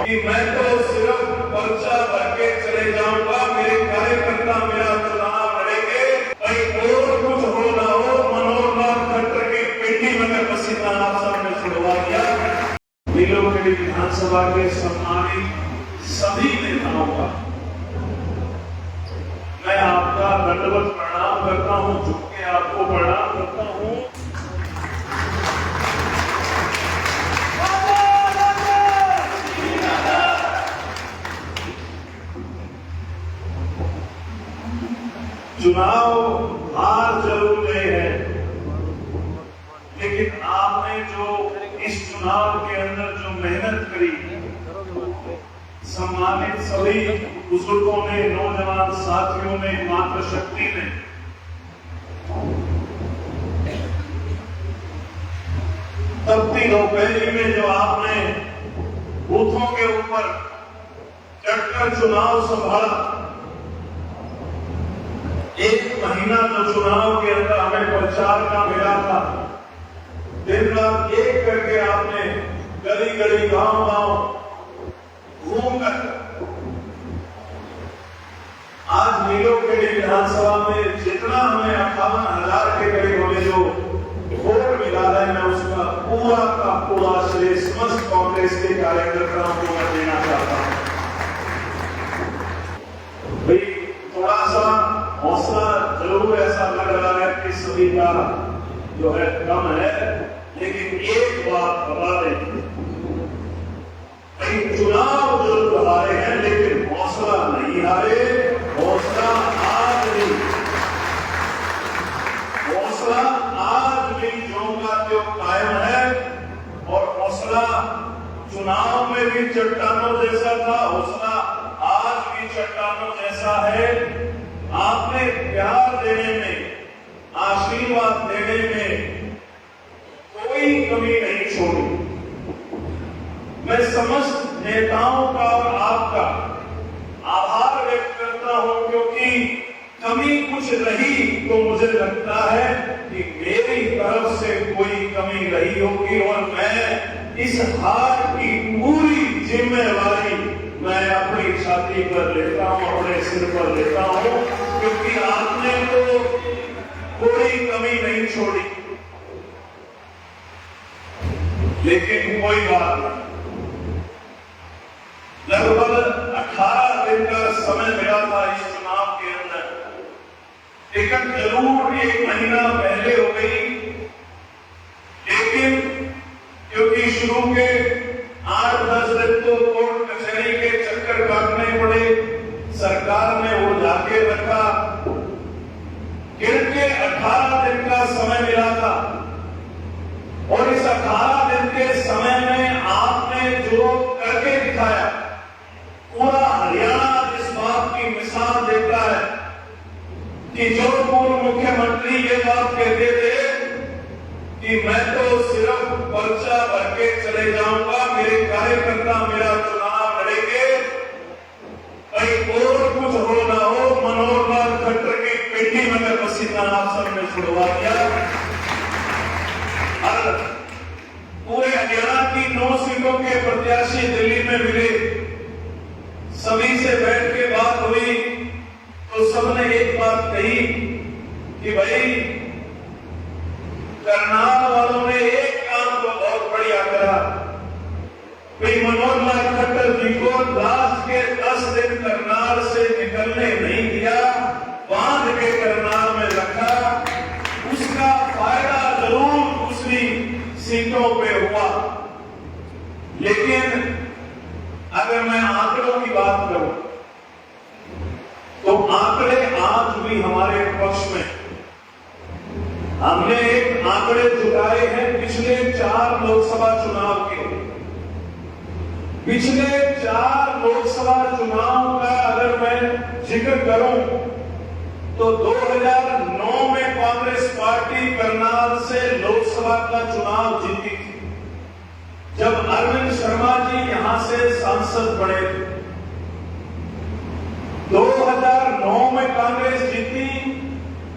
कि मैं तो सिर्फ पर्चा भर के चले जाऊंगा, मेरे कार्यकर्ता मेरा चुनाव लड़ेंगे, कहीं और कुछ हो ना हो। मनोहर लाल खट्टर की पेटी में पसीना आप सामने छुड़वा दिया। नीलोखेड़ी विधानसभा के सम्मानित सभी नेताओं का मैं आपका दंडवत प्रणाम करता हूं, झुक के आपको प्रणाम करता हूं। चुनाव हार जरूर गए हैं, लेकिन आपने जो इस चुनाव के अंदर जो मेहनत करी, सम्मानित सभी बुजुर्गों ने, नौजवान साथियों ने, मातृशक्ति ने, तपती दोपहरी में जो आपने बूथों के ऊपर चढ़कर चुनाव संभाला, एक महीना जो चुनाव के अंदर हमें प्रचार का मिला था, दिन रात एक करके आपने गली गली गांव गांव घूमकर आज नीलोखेड़ी विधानसभा में जितना हमें 58,000 के करीब हमें जो वोट मिला है, मैं उसका पूरा का पूरा श्रेय समस्त कांग्रेस के कार्यकर्ताओं को मैं देना चाहता हूं। भाई थोड़ा सा हौसला जरूर ऐसा लग रहा है कि सभी का जो है कम है, लेकिन एक बात बता दें, चुनाव जरूर हारे हैं लेकिन हौसला नहीं हारे। हौसला आज भी ज्यों का त्यों कायम है, और हौसला चुनाव में भी चट्टानों जैसा था, हौसला आज भी चट्टानों जैसा है। आपने प्यार देने में, आशीर्वाद देने में कोई कमी नहीं छोड़ी। मैं समस्त नेताओं का और आपका आभार व्यक्त करता हूं, क्योंकि कमी कुछ रही तो मुझे लगता है कि मेरी तरफ से कोई कमी रही होगी, और मैं इस हार की पूरी जिम्मेवारी मैं अपनी छाती पर लेता हूं, अपने सिर पर लेता हूं, क्योंकि आपने तो कोई कमी नहीं छोड़ी। लेकिन कोई बात नहीं, लगभग 18 दिन का समय मिला था इस चुनाव के अंदर। टिकट जरूर 1 महीना पहले हो गई, लेकिन क्योंकि शुरू के 8-10 दिन तो कोर्ट कचहरी के चक्कर काटने पड़े, सरकार ने वो जाके रखा। गिन के 18 दिन का समय मिला था, और इस 18 दिन के समय में आपने जो करके दिखाया, पूरा हरियाणा इस बात की मिसाल देता है कि जो पूर्व मुख्यमंत्री ये बात कहते थे कि मैं तो सिर्फ पर्चा भर के चले जाऊंगा, मेरे कार्यकर्ता मेरा चुनाव लड़ेंगे, कहीं और कुछ हो ना हो। मनोहर लाल खट्टर की पेटी में पसीना आप सबने छुड़वा दिया। पूरे हरियाणा की 9 सीटों के प्रत्याशी दिल्ली में मिले, सभी से बैठ के बात हुई तो सबने एक बात कही कि भाई करनाल वालों ने एक काम तो बहुत बढ़िया करा, भाई मनोहर लाल खट्टर जी को लास्ट के 10 दिन करनाल से निकलने नहीं दिया, बांध के करनाल में रखा। उसका फायदा जरूर दूसरी सीटों पे हुआ, लेकिन अगर मैं आंकड़ों की बात करूं तो आंकड़े आज भी हमारे पक्ष में। हमने एक आंकड़े जुटाए हैं पिछले 4 लोकसभा चुनाव के। पिछले 4 लोकसभा चुनाव का अगर मैं जिक्र करूं तो 2009 में कांग्रेस पार्टी करनाल से लोकसभा का चुनाव जीती थी, जब अरविंद शर्मा जी यहां से सांसद बने थे। 2009 में कांग्रेस जीती,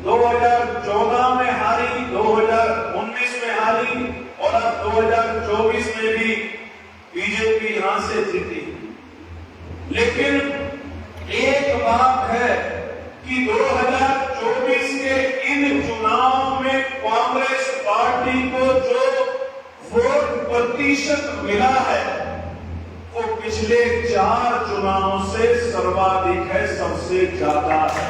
2014 में हारी, 2019 में हारी, और अब 2024 में भी बीजेपी यहां से जीती। कि 2024 के इन चुनाव में कांग्रेस पार्टी को जो वोट प्रतिशत मिला है वो पिछले 4 चुनावों से सर्वाधिक है, सबसे ज्यादा है।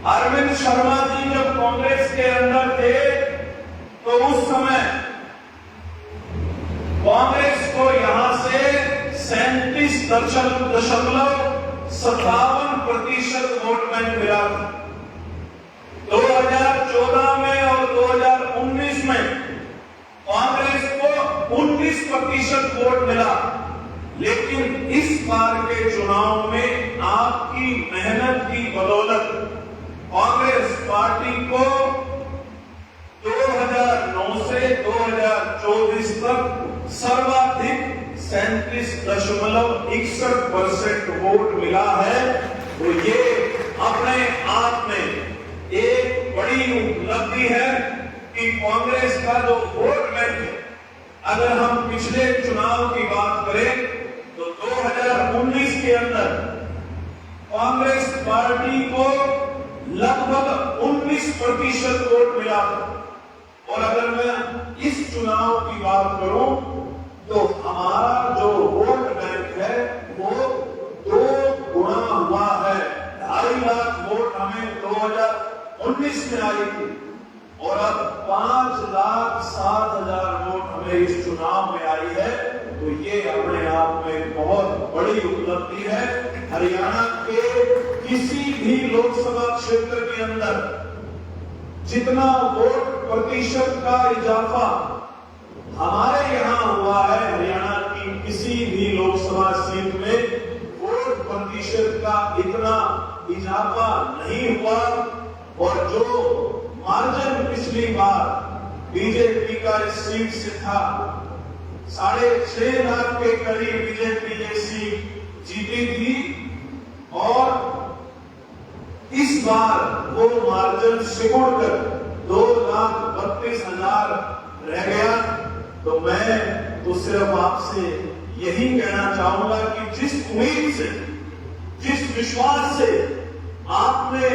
अरविंद शर्मा जी जब कांग्रेस के अंदर थे तो उस समय कांग्रेस को यहां से 37.57% वोट बैंक मिला था। 2014 में और 2019 में कांग्रेस को 19% वोट मिला, लेकिन इस बार के चुनाव में आपकी मेहनत की बदौलत कांग्रेस पार्टी को 2009 से 2024 तक सर्वाधिक 37.61% वोट मिला है। तो ये अपने आप में एक बड़ी उपलब्धि है कि कांग्रेस का जो वोट बैंक है, अगर हम पिछले चुनाव की बात करें तो 2019 के अंदर कांग्रेस पार्टी को लगभग 19% वोट मिला, और अगर मैं इस चुनाव की बात करूं तो हमारा जो वोट बैंक है वो 2 गुना हुआ है। 2.5 लाख वोट हमें 2019 में आई थी और अब 5,07,000 वोट हमें इस चुनाव में आई है। तो ये अपने आप में बहुत बड़ी उपलब्धि है। हरियाणा के किसी भी लोकसभा क्षेत्र के अंदर जितना वोट प्रतिशत का इजाफा हमारे यहां हुआ है, हरियाणा की किसी भी लोकसभा सीट में वोट प्रतिशत का इतना इजाफा नहीं हुआ। और जो मार्जिन पिछली बार बीजेपी का इस सीट से था, 6.5 लाख के करीब बीजेपी ये सीट जीती थी, और इस बार वो मार्जिन सिकुड़कर 2,32,000 रह गया। तो मैं तो सिर्फ आपसे यही कहना चाहूंगा कि जिस उम्मीद से, जिस विश्वास से आपने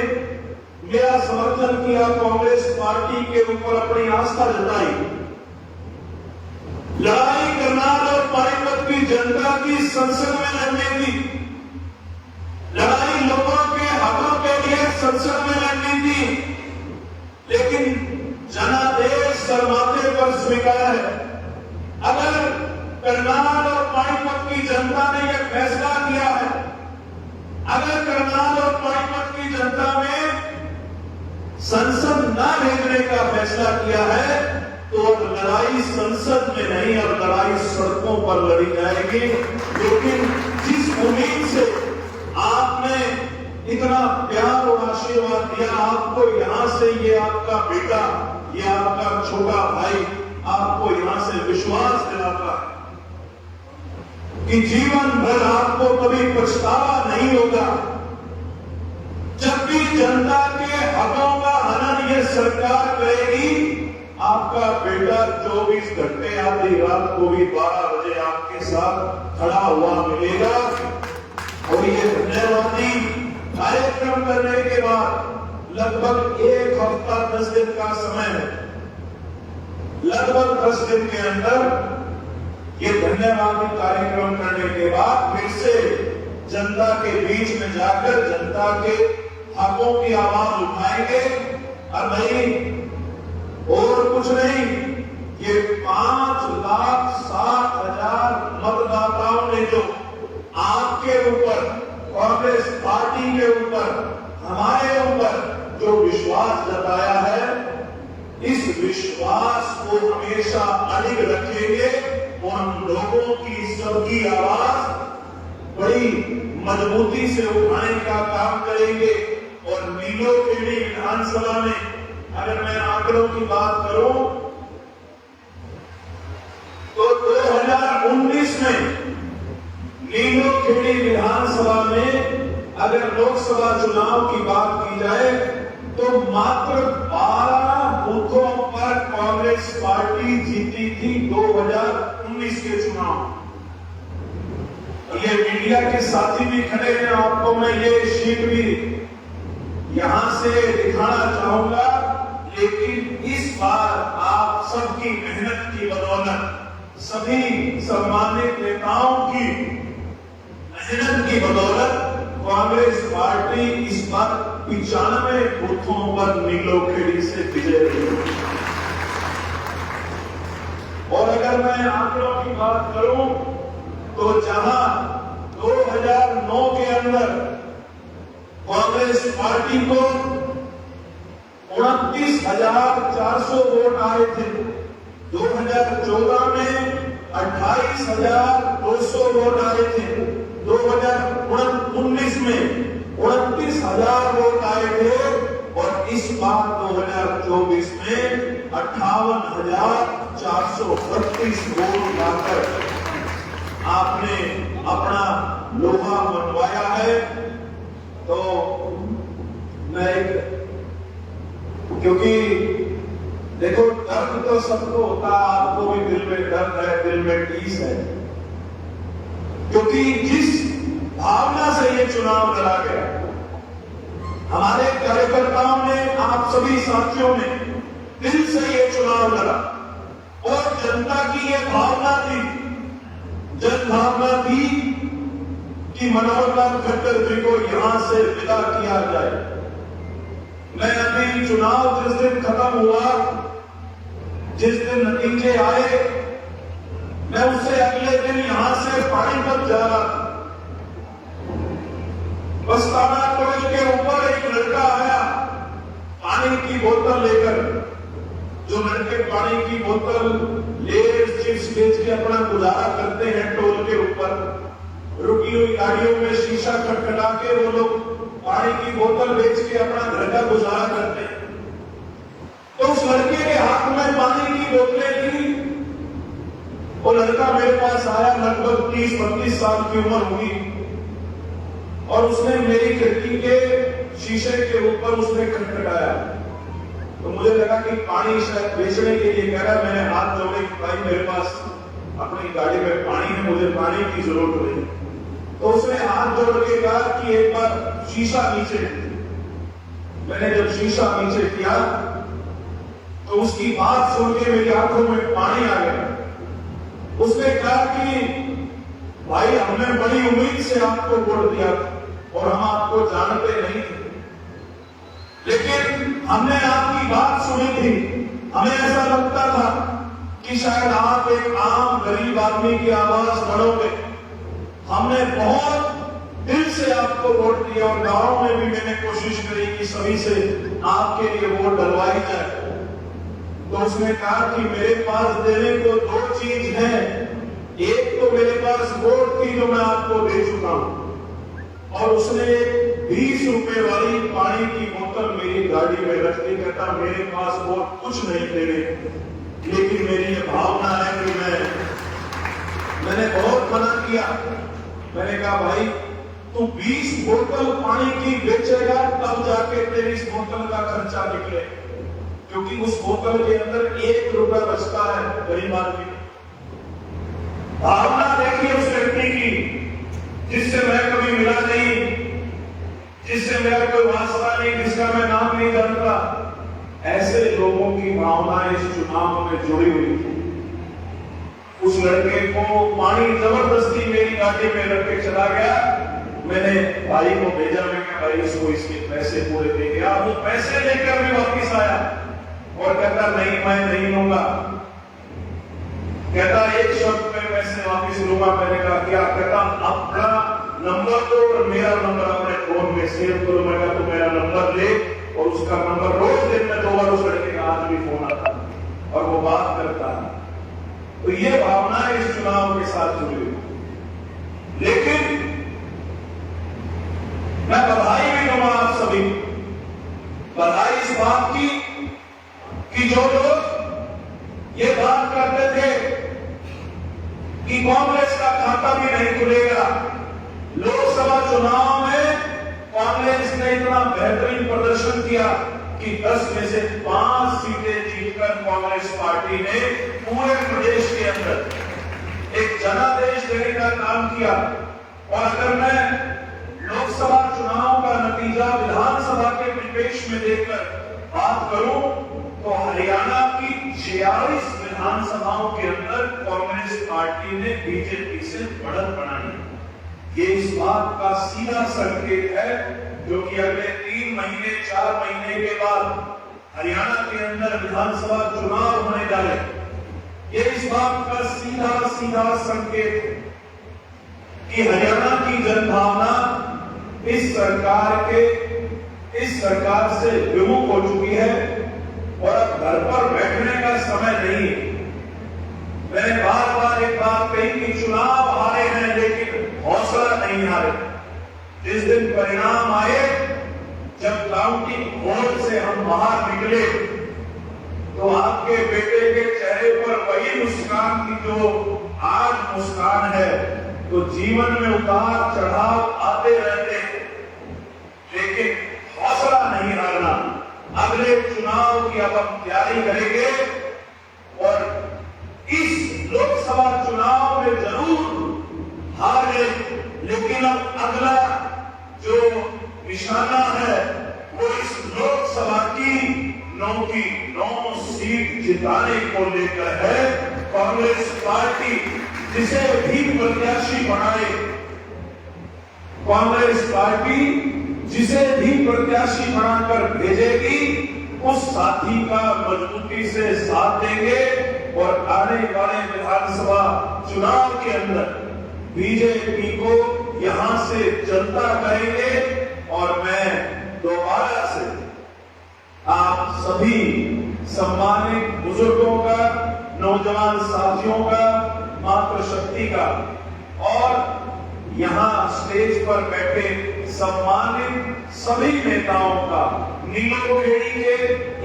मेरा समर्थन किया, कांग्रेस पार्टी के ऊपर अपनी आस्था जताई, लड़ाई करनाल और पानीपत की जनता की संसद में लड़ने की, लड़ाई लोगों के हकों के लिए संसद में लड़नी थी, लेकिन जनादेश सरमाते पर स्वीकार है। अगर करनाल और पानीपत की जनता ने यह फैसला किया है, अगर करनाल और पानीपत की जनता ने संसद न भेजने का फैसला किया है, तो अब लड़ाई संसद में नहीं, अब लड़ाई सड़कों पर लड़ी जाएगी। लेकिन जिस उम्मीद से आपने इतना प्यार और आशीर्वाद दिया, आपको यहां से ये आपका बेटा, ये आपका छोटा भाई आपको यहां से विश्वास दिलाता है कि जीवन भर आपको कभी पछतावा नहीं होगा। जब भी जनता के हकों का हनन ये सरकार करेगी, आपका बेटा 24 घंटे आधी रात को भी 12 बजे आपके साथ खड़ा हुआ मिलेगा। और ये धन्यवादी कार्यक्रम करने के बाद लगभग 1 हफ्ता 10 दिन का समय है, लगभग 10 दिन के अंदर ये धन्यवादी कार्यक्रम करने के बाद फिर से जनता के बीच में जाकर जनता के हकों की आवाज उठाएंगे। और नहीं, और कुछ नहीं, ये 5,60,000 मतदाताओं ने जो आपके ऊपर, कांग्रेस पार्टी के ऊपर, हमारे ऊपर जो विश्वास जताया है, इस विश्वास को हमेशा अडिग रखेंगे और हम लोगों की सबकी आवाज बड़ी मजबूती से उठाने का काम करेंगे। और नीलोखेड़ी विधानसभा में अगर मैं आंकड़ों की बात करूं तो 2019 में नीलोखेड़ी विधानसभा में अगर लोकसभा चुनाव की बात की जाए तो मात्र 12 बूथों पर कांग्रेस पार्टी जीती थी 2019 के चुनाव। ये मीडिया के साथी भी खड़े हैं, आप मैं ये शीट भी यहां से दिखाना चाहूंगा, लेकिन इस बार आप सबकी मेहनत की बदौलत, सभी सम्मानित नेताओं की मेहनत की बदौलत कांग्रेस पार्टी इस बार 95 बूथों पर नीलोखेड़ी से विजय हुई। और अगर मैं आंकड़ों की बात करूं तो जहां 2009 के अंदर कांग्रेस पार्टी को 29,400 वोट आए थे, 2014 में 28,200 वोट आए थे, 2019 में 29,000 वोट आए थे और इस बार 2024 में 58,432 वोट लाकर आपने अपना लोहा मनवाया है। तो मैं क्योंकि देखो दर्द तो सबको होता, आपको भी दिल में दर्द है, दिल में टीस है, क्योंकि जिस भावना से ये चुनाव लड़ा गया, हमारे कार्यकर्ताओं ने, आप सभी साथियों ने दिल से ये चुनाव लड़ा और जनता की ये भावना थी, जन भावना थी कि मनोहर लाल खट्टर जी को यहां से विदा किया जाए। मैं अभी चुनाव जिस दिन खत्म हुआ, जिस दिन नतीजे आए, मैं उससे अगले दिन यहां से पानीपत जा रहा था। बस्ताना टोल के ऊपर एक लड़का आया पानी की बोतल लेकर, जो लड़के पानी की बोतल लेस चिप्स बेच के अपना गुजारा करते हैं टोल के ऊपर, रुकी हुई गाड़ियों में शीशा खटखटा के वो लोग पानी की बोतल बेच के अपना घर का गुजारा करते हैं। तो उस लड़के के हाथ में पानी की बोतलें थी। वो लड़का मेरे पास आया, लगभग 30-32 साल की उम्र हुई, और उसने मेरी खिड़की के शीशे के ऊपर उसने खटखटाया। तो मुझे लगा कि पानी शायद बेचने के लिए कह रहा। मैंने हाथ जोड़े कि भाई मेरे पास अपनी गाड़ी में पानी है, मुझे पानी की जरूरत नहीं। तो उसने हाथ जोड़ के कहा कि एक बार शीशा नीचे। मैंने जब शीशा नीचे किया तो उसकी बात सुन के मेरी आंखों में पानी आ गया। उसने कहा कि भाई हमने बड़ी उम्मीद से आपको वोट दिया और हम आपको जानते नहीं थे, लेकिन हमने आपकी बात सुनी थी। हमें ऐसा लगता था कि शायद आप एक आम गरीब आदमी की आवाज बढ़ोगे। हमने बहुत दिल से आपको वोट दिया और गांव में भी मैंने कोशिश करी कि सभी से आपके लिए वोट डलवाई जाए। तो उसने कहा कि मेरे पास देने को 2 चीज है। एक तो मेरे पास वोट थी जो मैं आपको दे चुका हूं, और उसने 20 रुपए वाली पानी की बोतल मेरी गाड़ी में रख दी। कहता मेरे पास वोट कुछ नहीं देने, लेकिन मेरी ये भावना है कि मैंने बहुत मना किया। मैंने कहा भाई तू 20 बोतल पानी की बेचेगा तब जाके तेरी इस बोतल का खर्चा निकले, क्योंकि उस बोतल के अंदर 1 रुपया बचता है गरीब आदमी। भावना देखिए उस व्यक्ति की, जिससे मैं कभी मिला नहीं, जिससे मेरा कोई वास्ता नहीं, जिसका मैं नाम नहीं जानता। ऐसे लोगों की भावनाएं इस चुनाव में जुड़ी हुई थी। उस लड़के को पानी जबरदस्ती मेरी गाड़ी में रख के चला गया। मैंने भाई को भेजा, मैं कहा भाई इसको इसके पैसे पूरे दे गया। वो पैसे लेकर भी वापिस आया और कहता नहीं मैं नहीं लूंगा। कहता 1 शब्द में पैसे वापिस लूंगा। मैंने कहा क्या? कहता अपना नंबर दो और मेरा नंबर अपने फोन में सेव करो। मैं कहा तो मेरा नंबर ले, और उसका नंबर रोज दिन में 2 बार उस लड़के का आज भी फोन आता और वो बात करता है। तो ये भावना इस चुनाव के साथ जुड़ी हुई। लेकिन मैं बधाई भी दूंगा आप सभी, बधाई इस बात की कि जो लोग ये बात करते थे कि कांग्रेस का खाता भी नहीं खुलेगा, लोकसभा चुनाव में कांग्रेस ने इतना बेहतरीन प्रदर्शन किया कि 10 में से 5 सीटें जीतकर कांग्रेस पार्टी ने पूरे प्रदेश के अंदर एक जनादेश देने का काम किया। और अगर मैं लोकसभा चुनाव का नतीजा विधानसभा के परिपेक्ष में देखकर बात करूं तो हरियाणा की 46 विधानसभाओं के अंदर कांग्रेस पार्टी ने बीजेपी से बढ़त बनाई। ये इस बात का सीधा संकेत है जो कि अगले 3 महीने 4 महीने के बाद हरियाणा के अंदर विधानसभा चुनाव होने जा रहे। ये इस बात का सीधा संकेत है कि हरियाणा की जनभावना इस सरकार से विमुख हो चुकी है और अब घर पर बैठने का समय नहीं है। मैंने बार एक बात कही कि चुनाव हारे हैं लेकिन हौसला नहीं हारे। जिस दिन परिणाम आए, जब काउंटिंग हॉल से हम बाहर निकले तो आपके बेटे के चेहरे पर वही मुस्कान की जो आज मुस्कान है। तो जीवन में उतार चढ़ाव आते रहते हैं लेकिन हौसला नहीं हारना। अगले चुनाव की अब हम तैयारी करेंगे और इस लोकसभा चुनाव में जरूर हार गए लेकिन अब अगला जो निशाना है वो इस लोकसभा की 9 सीट जिताने को लेकर है। कांग्रेस पार्टी जिसे भी प्रत्याशी बनाए, कांग्रेस पार्टी जिसे भी प्रत्याशी बनाकर भेजेगी उस साथी का मजबूती से साथ देंगे और आने वाले विधानसभा चुनाव के अंदर बीजेपी को यहां से जनता करेंगे। और मैं दोबारा से आप सभी सम्मानित बुजुर्गों का, नौजवान साथियों का, मातृशक्ति का और यहां स्टेज पर बैठे सम्मानित सभी नेताओं का, नीलोखेड़ी के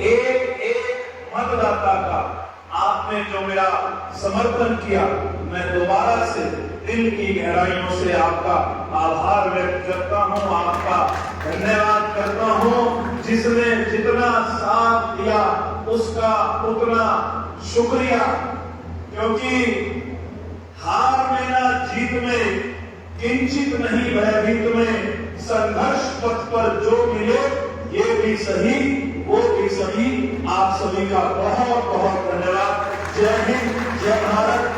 एक मतदाता का आपने जो मेरा समर्थन किया, मैं दोबारा से दिल की गहराइयों से आपका आभार व्यक्त करता हूं, आपका धन्यवाद करता हूं। जिसने जितना साथ दिया उसका उतना शुक्रिया, क्योंकि हार में ना जीत में, किंचित नहीं भयभीत में, संघर्ष पथ पर जो मिले ये भी सही वो भी सही। आप सभी का बहुत बहुत धन्यवाद। जय हिंद, जय भारत।